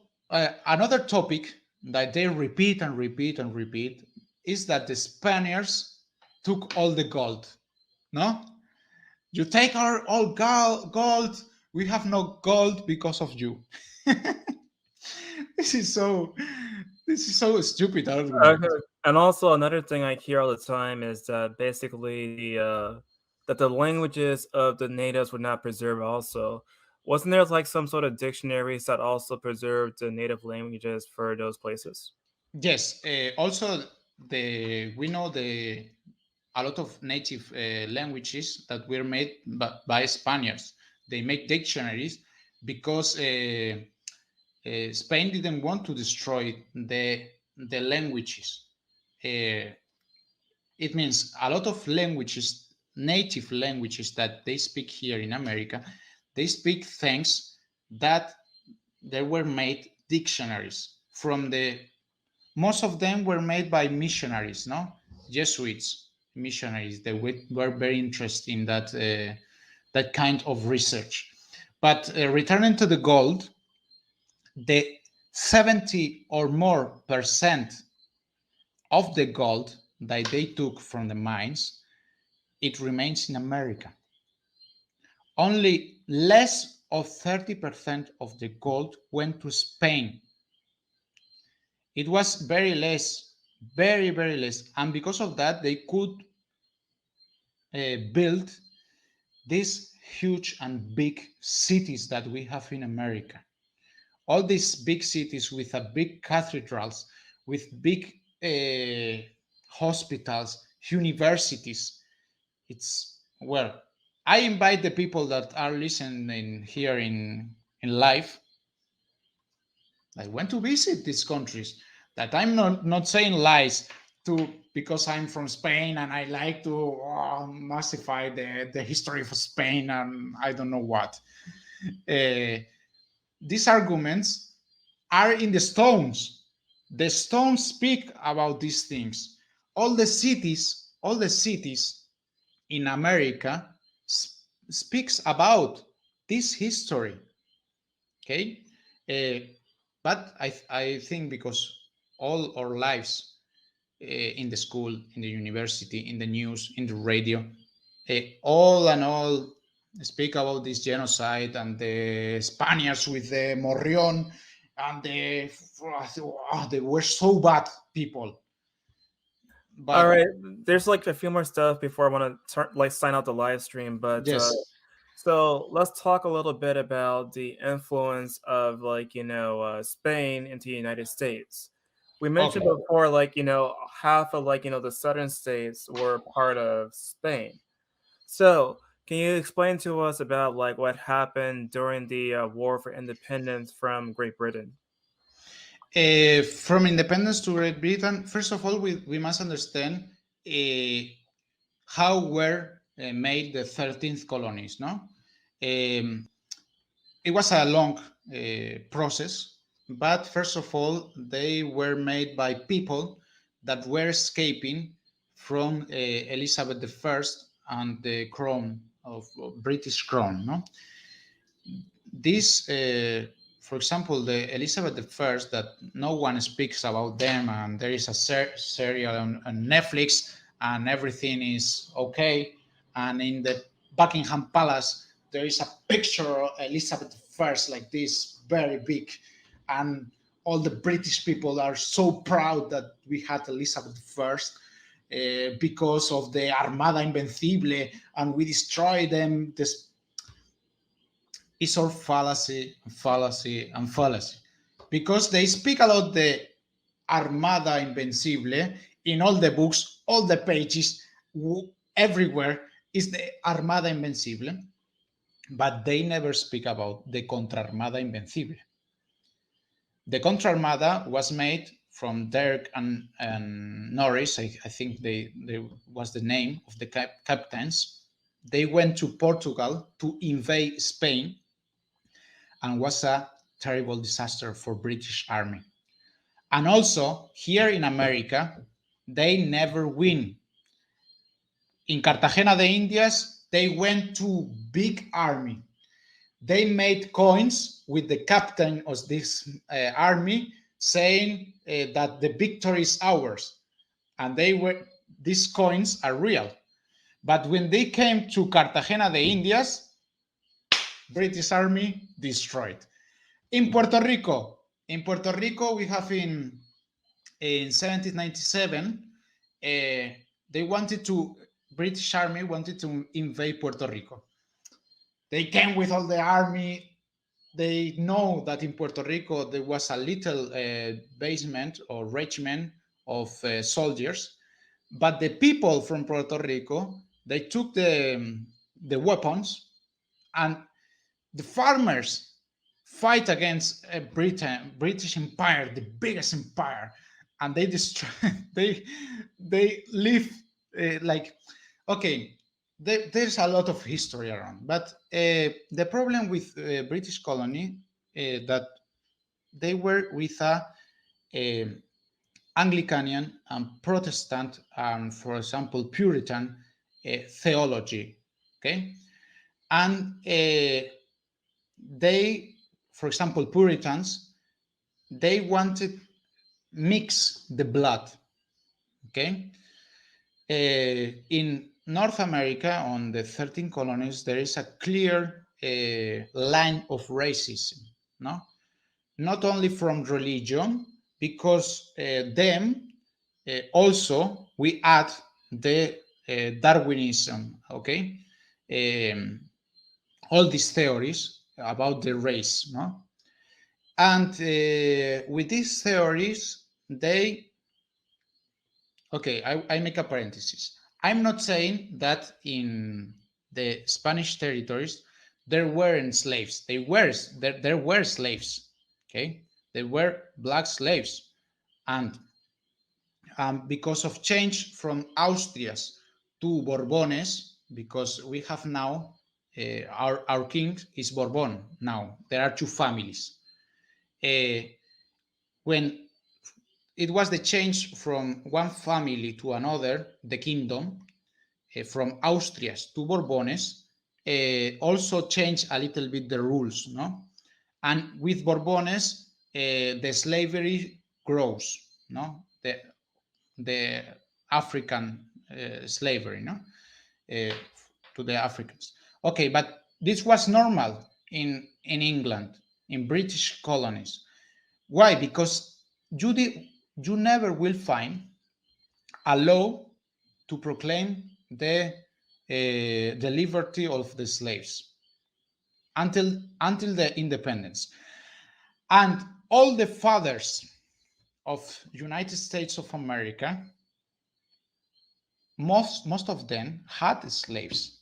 another topic that they repeat is that the Spaniards took all the gold. No, you take our all gold. We have no gold because of you. This is so stupid Okay. argument. And also another thing I hear all the time is that basically that the languages of the natives were not preserved also. Wasn't there like some sort of dictionaries that also preserved the native languages for those places? Yes. Also, we know a lot of native languages that were made by Spaniards. They make dictionaries because Spain didn't want to destroy the languages. It means a lot of languages, native languages that they speak here in America, they speak things that they were made dictionaries from the most of them were made by missionaries, no, Jesuits, missionaries. They were very interested in that kind of research. But returning to the gold, the 70 or more percent of the gold that they took from the mines, it remains in America. Only less of 30% of the gold went to Spain. It was very less, very, very less. And because of that, they could build these huge and big cities that we have in America. All these big cities with a big cathedrals, with big hospitals, universities. It's, well, I invite the people that are listening here in live. I went to visit these countries. That I'm not saying lies to, because I'm from Spain and I like to massify the history of Spain and I don't know what. These arguments are in the stones. The stones speak about these things. All the cities in America speaks about this history. Okay, but I think because all our lives in the school, in the university, in the news, in the radio, all and all speak about this genocide and the Spaniards with the Morrión and they were so bad people. All But right, there's like a few more stuff before I want to like sign out the live stream, but yes, so let's talk a little bit about the influence of Spain into the United States. We mentioned okay. before half of the southern states were part of Spain. So can you explain to us about like what happened during the War for Independence from Great Britain? From independence to Great Britain, first of all, we must understand how were made the 13th colonies, no? It was a long process, but first of all, they were made by people that were escaping from Elizabeth I and the crown of British crown, no? This, for example, the Elizabeth I, that no one speaks about them, and there is a serial on Netflix, and everything is okay. And in the Buckingham Palace, there is a picture of Elizabeth I like this, very big, and all the British people are so proud that we had Elizabeth I. Because of the Armada Invencible, and we destroyed them. This is all fallacy, fallacy, and fallacy. Because they speak about the Armada Invencible in all the books, all the pages, everywhere is the Armada Invencible, but they never speak about the Contra Armada Invencible. The Contra Armada was made from Dirk and Norris. I think they was the name of the captains. They went to Portugal to invade Spain and was a terrible disaster for British Army. And also here in America, they never win. In Cartagena de Indias, they went to big army. They made coins with the captain of this army saying that the victory is ours. And these coins are real. But when they came to Cartagena de Indias, British Army destroyed. In Puerto Rico, in Puerto Rico, we have in 1797, British Army wanted to invade Puerto Rico. They came with all the army. They know that in Puerto Rico there was a little basement or regiment of soldiers, but the people from Puerto Rico, they took the weapons, and the farmers fight against British Empire, the biggest empire, and they destroy. They live like, okay. There's a lot of history around, but the problem with British colony that they were with a Anglican and Protestant and, for example, Puritan theology. Okay, and they, for example, Puritans, they wanted mix the blood. Okay, in North America, on the 13 colonies, there is a clear line of racism, no? Not only from religion, because them also we add the Darwinism, okay? All these theories about the race, no? And with these theories, they, okay, I make a parenthesis. I'm not saying that in the Spanish territories there weren't slaves. There were slaves. Okay, there were black slaves, and because of change from Austrias to Bourbones, because we have now our king is Bourbon. Now there are two families. When it was the change from one family to another, the kingdom, from Austrias to Bourbones, also changed a little bit the rules, no? And with Bourbones, the slavery grows, no? The African slavery, no? To the Africans. Okay, but this was normal in England, in British colonies. Why? Because you never will find a law to proclaim the liberty of the slaves until the independence. And all the fathers of United States of America, most of them had slaves.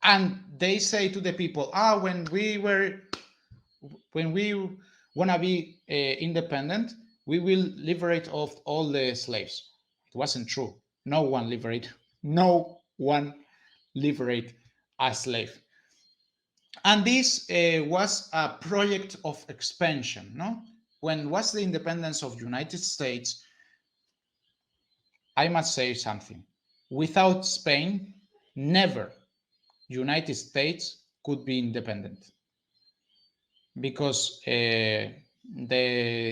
And they say to the people, when we want to be independent, we will liberate of all the slaves. It wasn't true. No one liberate a slave. And this was a project of expansion, no? When was the independence of United States, I must say something. Without Spain, never United States could be independent. Because the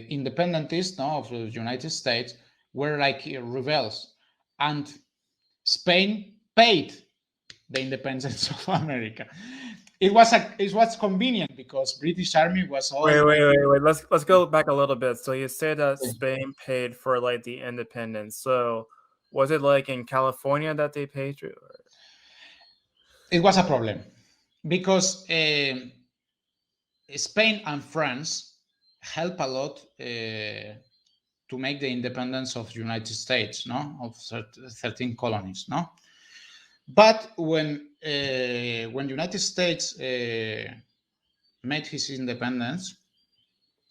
independentists of the United States were like rebels, and Spain paid the independence of America. It was convenient because British Army was all. Wait. Let's go back a little bit. So you say that Spain paid for like the independence. So was it like in California that they paid you? It was a problem because Spain and France help a lot to make the independence of the United States, no, of 13 colonies, no. But when United States made his independence,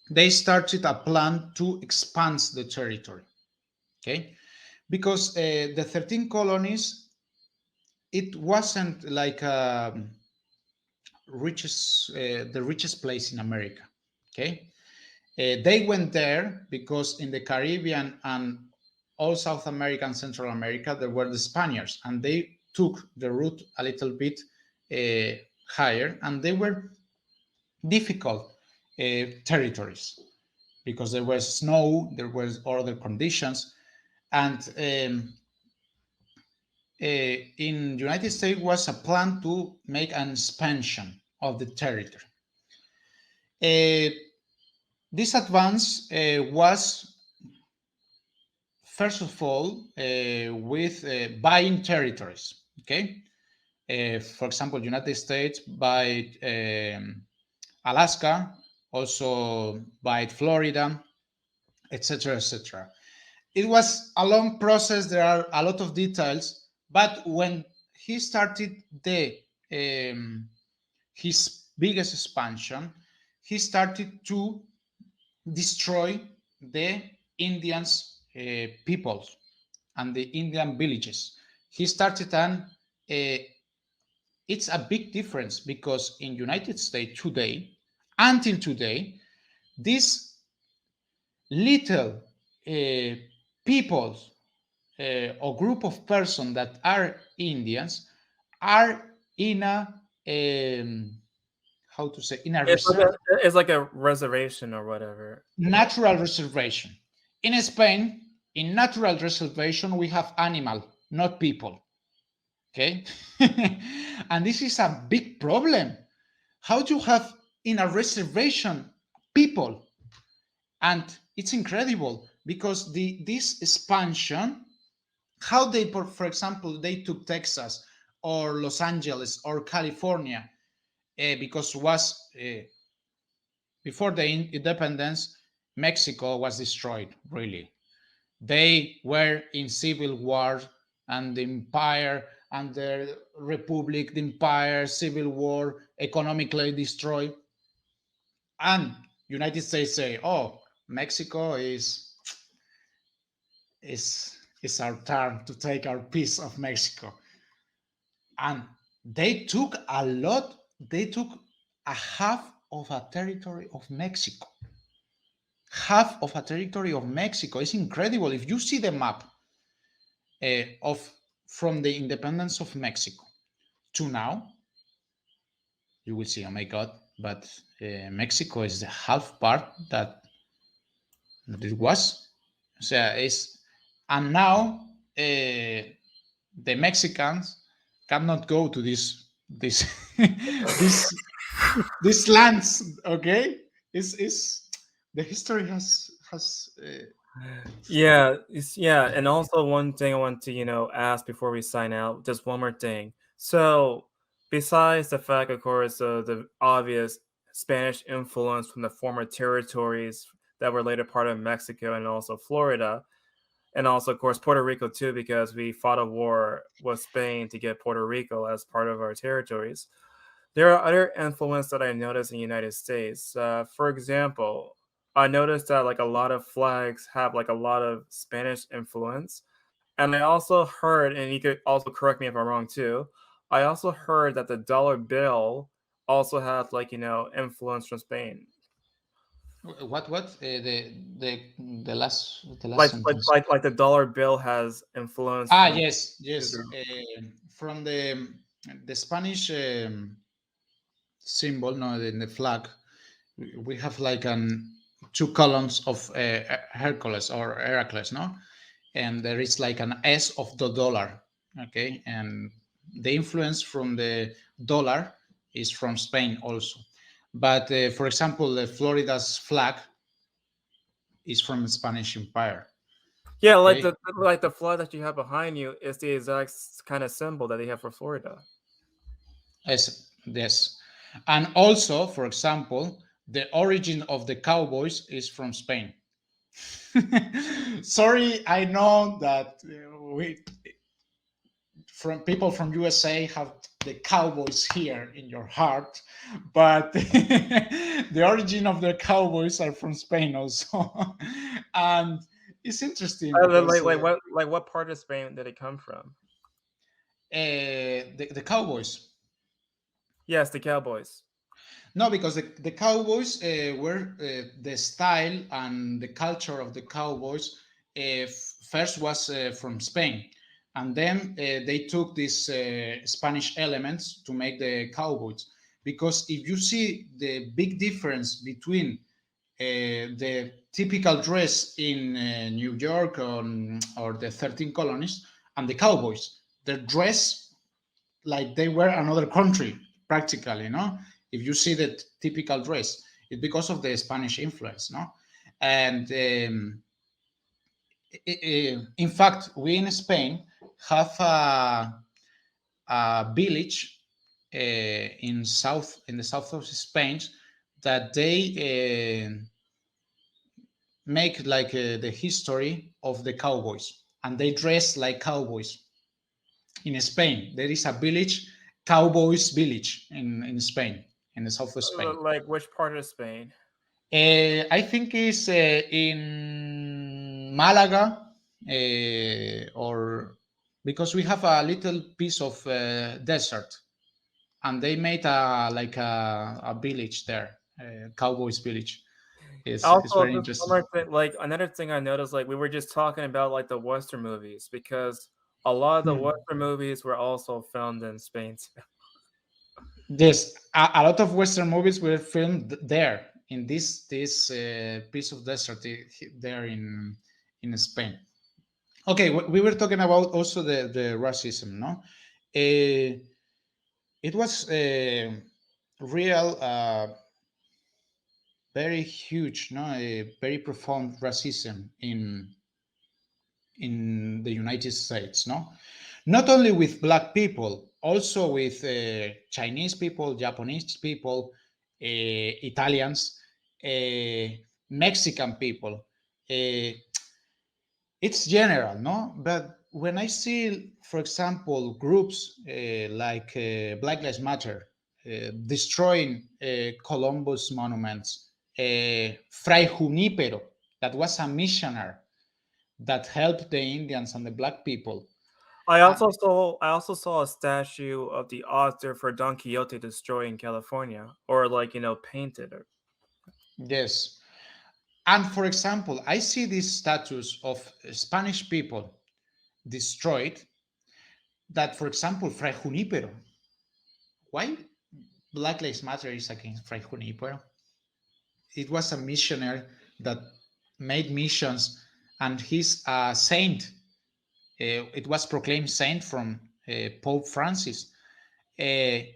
they started a plan to expand the territory. Okay, because the 13 colonies, it wasn't like the richest place in America. Okay, they went there because in the Caribbean and all South America and Central America, there were the Spaniards, and they took the route a little bit higher, and they were difficult territories because there was snow, there was other conditions, and in United States was a plan to make an expansion of the territory. This advance was, first of all, with buying territories. Okay, for example, United States bought Alaska, also bought Florida, etc., etc. It was a long process. There are a lot of details, but when he started his biggest expansion, he started to destroy the Indians peoples and the Indian villages. He started and it's a big difference because in United States today, until today, these little people or group of persons that are Indians are in a how to say, in a reserve, It's like a reservation or whatever. natural reservation. In Spain, in natural reservation, we have animal, not people. Okay, and this is a big problem. How do you have in a reservation people? And it's incredible because this expansion, how they, for example, they took Texas or Los Angeles or California, because was before the independence, Mexico was destroyed. Really, they were in civil war, and the empire and the republic, the empire, civil war, economically destroyed. And United States say, "Oh, Mexico is our turn to take our piece of Mexico." And they took a lot. They took a half of a territory of Mexico. Half of a territory of Mexico. It's incredible. If you see the map of from the independence of Mexico to now, you will see, oh my God, but Mexico is the half part that it was. So and now the Mexicans cannot go to this these lands. Okay, is the history has Yeah, and also one thing I want to ask before we sign out, just one more thing. So, besides the fact, of course, of the obvious Spanish influence from the former territories that were later part of Mexico and also Florida, and also, of course, Puerto Rico too, because we fought a war with Spain to get Puerto Rico as part of our territories. There are other influence that I noticed in the United States. For example, I noticed that like a lot of flags have like a lot of Spanish influence. And I also heard, and you could also correct me if I'm wrong too, I also heard that the dollar bill also has like, influence from Spain. what the last Like sentence. the dollar bill has influence Ah, from yes. From the Spanish symbol, no, in the flag, we have like two columns of Hercules or Heracles, no, and there is like an S of the dollar. Okay, and the influence from the dollar is from Spain also. But for example, the Florida's flag is from the Spanish Empire. Yeah, Okay, like the flag that you have behind you is the exact kind of symbol that they have for Florida. yes. And also, for example, the origin of the cowboys is from Spain. Sorry, I know that from people from USA have the cowboys here in your heart, but the origin of the cowboys are from Spain also. And it's interesting because What part of Spain did it come from? the cowboys. Yes, the Cowboys. No, because the cowboys were the style and the culture of the cowboys first was from Spain, and then they took these Spanish elements to make the cowboys. Because if you see the big difference between the typical dress in New York or the 13 colonies and the cowboys, their dress like they were another country practically, no? If you see the typical dress It's because of the Spanish influence, no? And in fact, we in Spain have a village in the south of Spain that they make like the history of the cowboys, and they dress like cowboys. In Spain, there is a village, Cowboys Village, in Spain, in the south of Spain. Like which part of Spain? I think it's in Malaga, or because we have a little piece of desert, and they made a village there, Cowboys Village. It's Also, very just interesting. one more thing, like another thing I noticed, like we were just talking about like the Western movies, because a lot of the Western movies were also filmed in Spain too. Yes, a lot of Western movies were filmed there in this piece of desert there in Spain. Okay, we were talking about also the racism, no? It was real, very huge, no, a very profound racism in the United States, no? Not only with black people, also with Chinese people, Japanese people, Italians, Mexican people. It's general, no? But when I see, for example, groups like Black Lives Matter destroying Columbus monuments, Fray Junipero, that was a missionary that helped the Indians and the black people. I also saw a statue of the author for Don Quixote destroyed in California, or like painted. Yes. And for example, I see these statues of Spanish people destroyed. That, for example, Fray Junipero. Why Black Lives Matter is against Fray Junipero? It was a missionary that made missions, and he's a saint. It was proclaimed saint from Pope Francis. And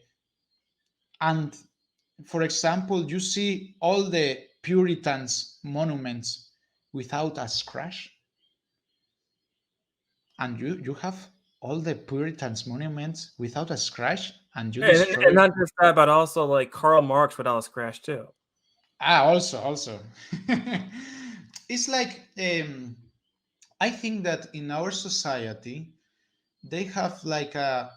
for example, you see all the Puritans monuments without a scratch, and you have all the Puritans monuments without a scratch, and you destroy. And not just that, but also like Karl Marx without a scratch too. Also, it's like I think that in our society they have like a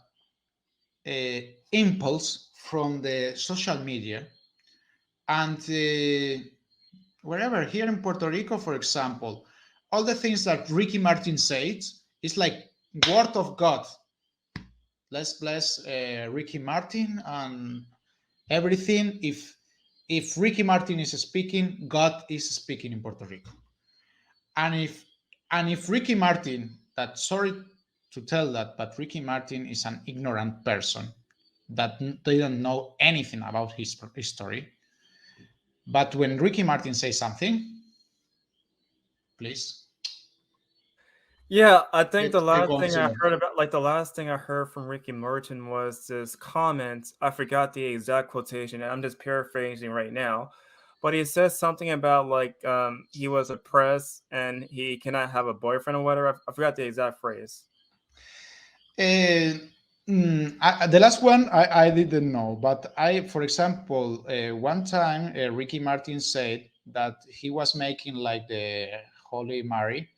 impulse from the social media, and wherever here in Puerto Rico, for example, all the things that Ricky Martin says is like word of God. Let's bless Ricky Martin and everything. If Ricky Martin is speaking, God is speaking in Puerto Rico. And if Ricky Martin, that, sorry to tell that, but Ricky Martin is an ignorant person that they don't know anything about his history. But when Ricky Martin says something, please. Yeah, I think the Let's last go thing I to- heard about, like the last thing I heard from Ricky Martin was this comment. I forgot the exact quotation, and I'm just paraphrasing right now. But he says something about like he was oppressed and he cannot have a boyfriend or whatever. I forgot the exact phrase. The last one I didn't know, but for example, one time Ricky Martin said that he was making like the Holy Mary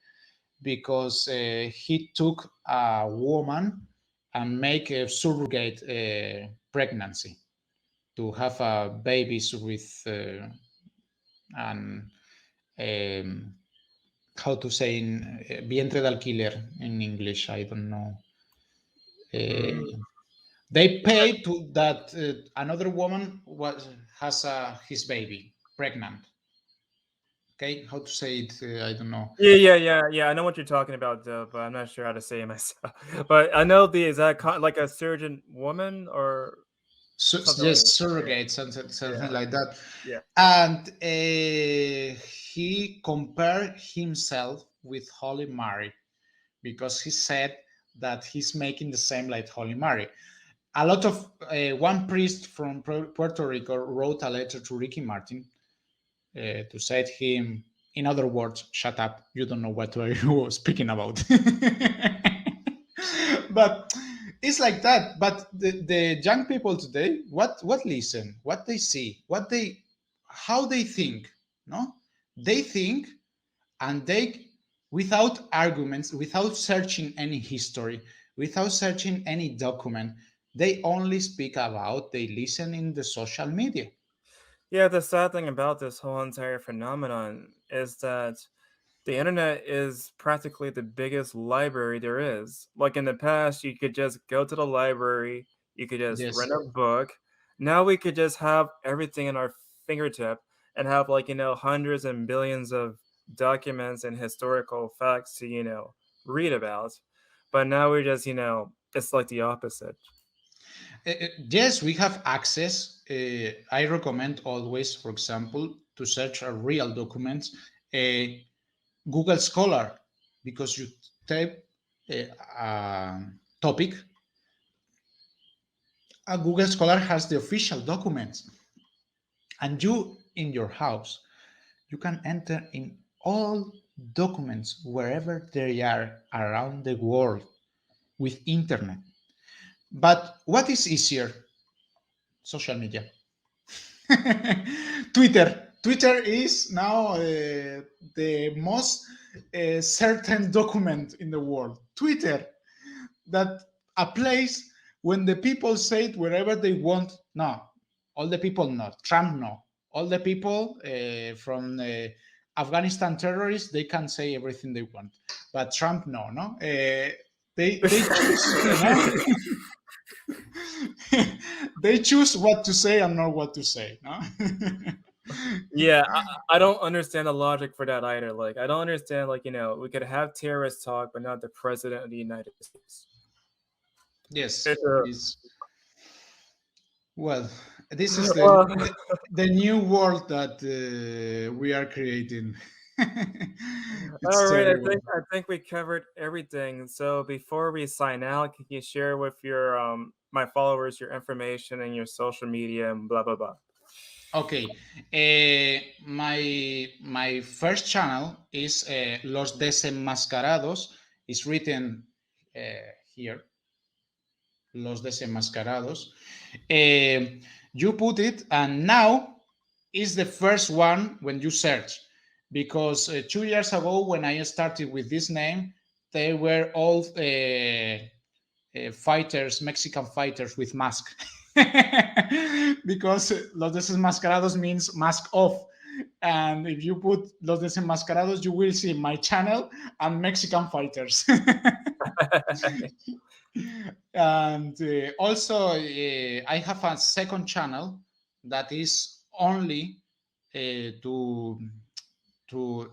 because he took a woman and make a surrogate pregnancy to have a babies with how to say in vientre de alquiler in English, I don't know. They pay to that another woman has his baby pregnant. Okay, how to say it? I don't know. Yeah. I know what you're talking about, though, but I'm not sure how to say it myself. But I know the exact like a surgeon woman or something Yes, like that. surrogate, something like that. Yeah. And he compared himself with Holy Mary because he said that he's making the same like Holy Mary. A lot of one priest from Puerto Rico wrote a letter to Ricky Martin to say him, in other words, shut up, you don't know what you're speaking about. But it's like that. But the young people today, what listen, what they see, how they think, no? They think, and they, without arguments, without searching any history, without searching any document, they only speak about, they listen in the social media. Yeah, the sad thing about this whole entire phenomenon is that the internet is practically the biggest library there is. Like in the past, you could just go to the library, you could just Yes. rent a book. Now we could just have everything in our fingertip and have, like, hundreds and billions of documents and historical facts to, read about. But now we're just, it's like the opposite. Yes, we have access. I recommend always, for example, to search a real documents, Google Scholar, because you type a topic, a Google Scholar has the official documents, and you in your house, you can enter in all documents wherever they are around the world with internet. But what is easier? Social media. Twitter is now the most certain document in the world. Twitter, that a place when the people say it wherever they want. No, all the people not. Trump no. All the people from Afghanistan terrorists, they can say everything they want, but Trump no. They choose. They choose what to say and not what to say. No? Yeah, I don't understand the logic for that either. Like, I don't understand, like, we could have terrorist talk, but not the president of the United States. Yes. It's well, this is Well- the new world that we are creating. All right, I think we covered everything. So before we sign out, can you share with your my followers your information and your social media and blah blah blah? Okay, my first channel is Los Desenmascarados. It's written here, Los Desenmascarados. You put it, and now is the first one when you search, because 2 years ago when I started with this name, they were all fighters, Mexican fighters with mask. Because Los Desenmascarados means mask off. And if you put Los Desenmascarados, you will see my channel and Mexican fighters. And also, I have a second channel that is only to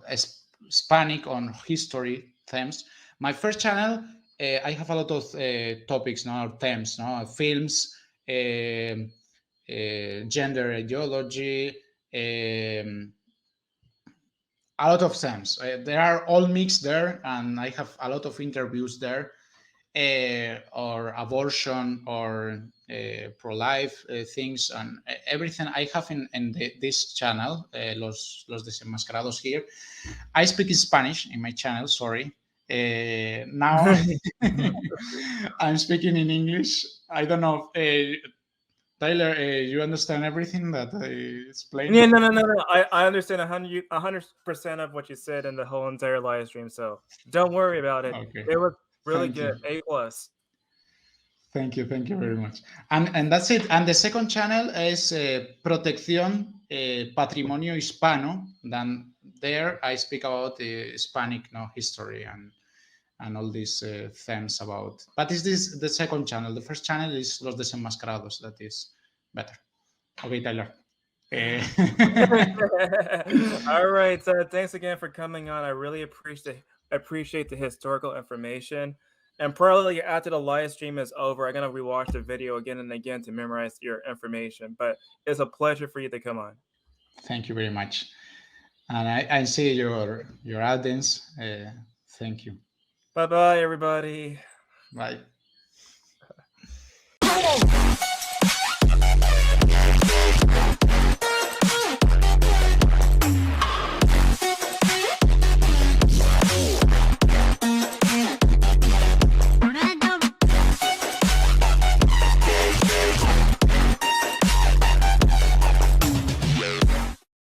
Hispanic on history themes. My first channel, I have a lot of topics, themes, films, gender ideology, a lot of themes. They are all mixed there, and I have a lot of interviews there, or abortion, or pro-life things, and everything I have in this channel, Los Desenmascarados here. I speak in Spanish in my channel, sorry. Now I'm speaking in English. I don't know. Tyler, you understand everything that I explained? Yeah, no. I understand 100% of what you said in the whole entire live stream. So don't worry about it. Okay. It was really Thank good. you. A+. Thank you very much. And that's it. And the second channel is Protección Patrimonio Hispano. Then there I speak about Hispanic history and all these themes about. But is this the second channel? The first channel is Los Desenmascarados. That is better. Okay, Tyler. All right. So thanks again for coming on. I really appreciate the historical information. And probably after the live stream is over, I'm gonna rewatch the video again and again to memorize your information. But it's a pleasure for you to come on. Thank you very much. And I see your audience. Thank you. Bye-bye, everybody. Bye.